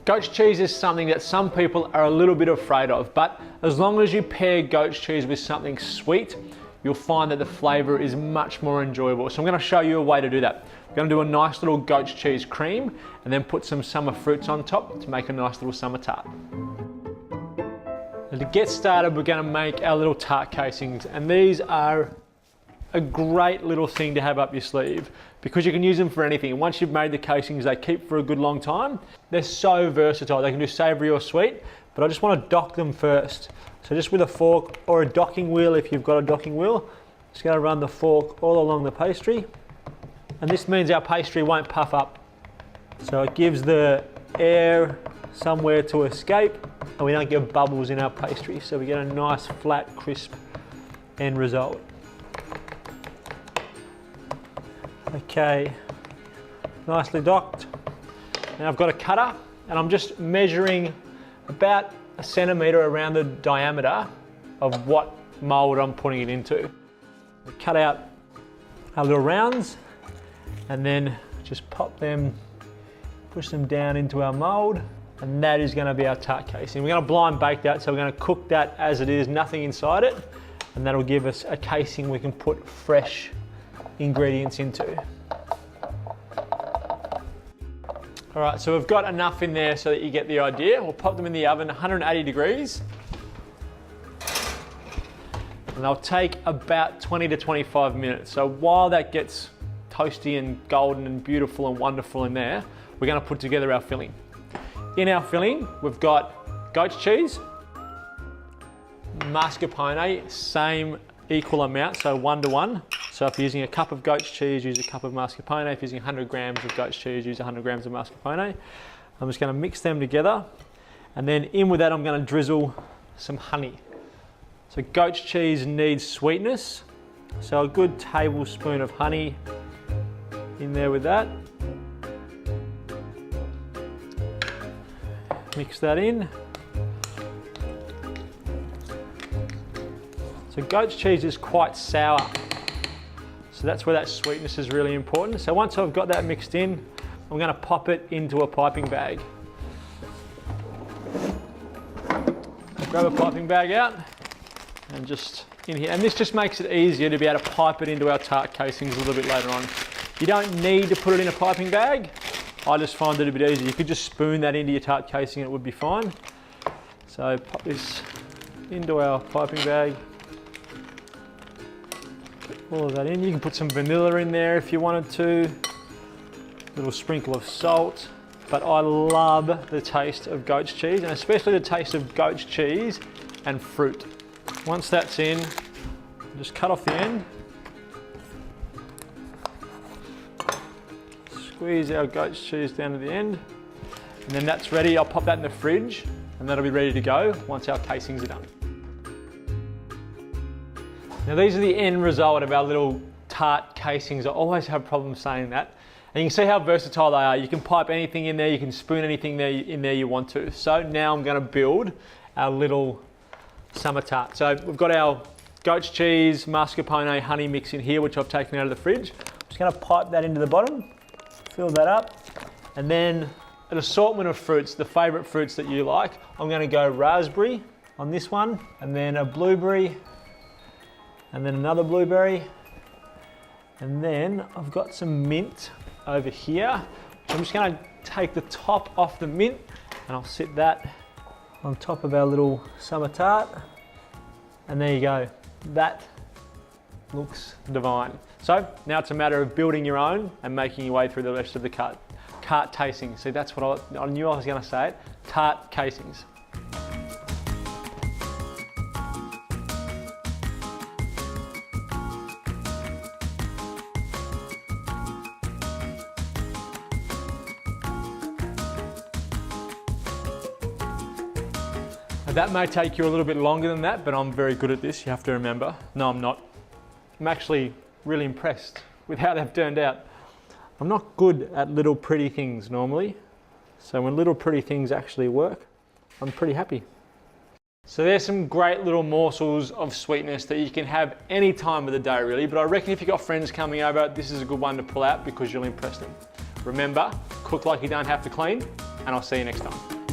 Goat's cheese is something that some people are a little bit afraid of, but as long as you pair goat's cheese with something sweet, you'll find that the flavor is much more enjoyable. So I'm gonna show you a way to do that. We're gonna do a nice little goat's cheese cream and then put some summer fruits on top to make a nice little summer tart. And to get started, we're gonna make our little tart casings, and these are a great little thing to have up your sleeve because you can use them for anything. And once you've made the casings, they keep for a good long time. They're so versatile. They can do savory or sweet, but I just want to dock them first. So just with a fork or a docking wheel, if you've got a docking wheel, just going to run the fork all along the pastry. And this means our pastry won't puff up. So it gives the air somewhere to escape and we don't get bubbles in our pastry. So we get a nice flat, crisp end result. Okay, nicely docked. Now I've got a cutter and I'm just measuring about a centimetre around the diameter of what mould I'm putting it into. We cut out our little rounds and then just pop them, push them down into our mould, and that is going to be our tart casing. We're going to blind bake that, so we're going to cook that as it is, nothing inside it, and that'll give us a casing we can put fresh ingredients into. All right, so we've got enough in there so that you get the idea. We'll pop them in the oven, 180 degrees. And they'll take about 20 to 25 minutes. So while that gets toasty and golden and beautiful and wonderful in there, we're gonna put together our filling. In our filling, we've got goat's cheese, mascarpone, same equal amount, so 1 to 1. So if you're using a cup of goat's cheese, use a cup of mascarpone. If you're using 100 grams of goat's cheese, use 100 grams of mascarpone. I'm just going to mix them together. And then in with that, I'm going to drizzle some honey. So goat's cheese needs sweetness. So a good tablespoon of honey in there with that. Mix that in. So goat's cheese is quite sour. So that's where that sweetness is really important. So once I've got that mixed in, I'm going to pop it into a piping bag. Grab a piping bag out and just in here. And this just makes it easier to be able to pipe it into our tart casings a little bit later on. You don't need to put it in a piping bag. I just find it a bit easier. You could just spoon that into your tart casing and it would be fine. So pop this into our piping bag. All of that in. You can put some vanilla in there if you wanted to. A little sprinkle of salt. But I love the taste of goat's cheese, and especially the taste of goat's cheese and fruit. Once that's in, just cut off the end. Squeeze our goat's cheese down to the end. And then that's ready. I'll pop that in the fridge and that'll be ready to go once our casings are done. Now these are the end result of our little tart casings. I always have problems saying that. And you can see how versatile they are. You can pipe anything in there, you can spoon anything in there you want to. So now I'm going to build our little summer tart. So we've got our goat's cheese, mascarpone, honey mix in here, which I've taken out of the fridge. I'm just going to pipe that into the bottom, fill that up, and then an assortment of fruits, the favourite fruits that you like. I'm going to go raspberry on this one, and then a blueberry, and then another blueberry, and then I've got some mint over here. I'm just going to take the top off the mint and I'll sit that on top of our little summer tart, and there you go. That looks divine. So now it's a matter of building your own and making your way through the rest of the cart casings. See, that's what I knew I was going to say it. Tart casings. That may take you a little bit longer than that, but I'm very good at this, you have to remember. No, I'm not. I'm actually really impressed with how they've turned out. I'm not good at little pretty things normally, so when little pretty things actually work, I'm pretty happy. So there's some great little morsels of sweetness that you can have any time of the day really, but I reckon if you've got friends coming over, this is a good one to pull out because you'll impress them. Remember, cook like you don't have to clean, and I'll see you next time.